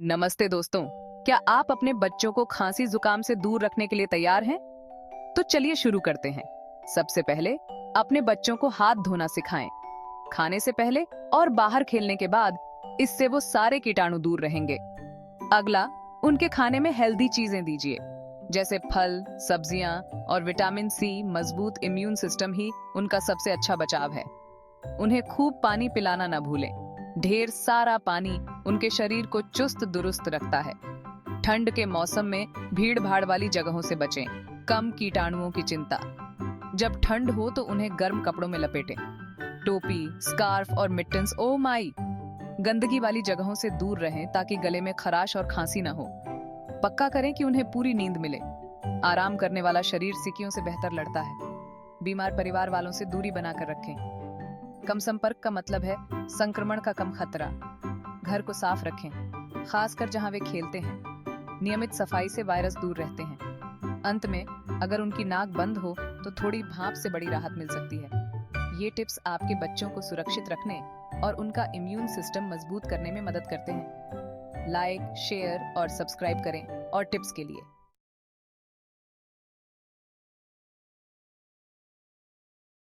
नमस्ते दोस्तों। क्या आप अपने बच्चों को खांसी जुकाम से दूर रखने के लिए तैयार हैं? तो चलिए शुरू करते हैं। सबसे पहले अपने बच्चों को हाथ धोना सिखाएं, खाने से पहले और बाहर खेलने के बाद। इससे वो सारे कीटाणु दूर रहेंगे। अगला, उनके खाने में हेल्दी चीजें दीजिए, जैसे फल, सब्जियां और विटामिन सी। मजबूत इम्यून सिस्टम ही उनका सबसे अच्छा बचाव है। उन्हें खूब पानी पिलाना न भूलें। ढेर सारा पानी उनके शरीर को चुस्त दुरुस्त रखता है। ठंड के मौसम में भीड़ भाड़ वाली जगहों से बचें। कम कीटाणुओं की चिंता। जब ठंड हो तो उन्हें गर्म कपड़ों में लपेटें। टोपी, स्कार्फ और मिटन्स, ओ माई, गंदगी वाली जगहों से दूर रहें ताकि गले में खराश और खांसी न हो। पक्का करें कि उन्हें पूरी नींद मिले। आराम करने वाला शरीर सिकियों से बेहतर लड़ता है। बीमार परिवार वालों से दूरी बनाकर रखें। कम संपर्क का मतलब है संक्रमण का कम खतरा। घर को साफ रखें, खासकर जहां वे खेलते हैं। नियमित सफाई से वायरस दूर रहते हैं। अंत में, अगर उनकी नाक बंद हो तो थोड़ी भाप से बड़ी राहत मिल सकती है। ये टिप्स आपके बच्चों को सुरक्षित रखने और उनका इम्यून सिस्टम मजबूत करने में मदद करते हैं। लाइक, शेयर और सब्सक्राइब करें और टिप्स के लिए।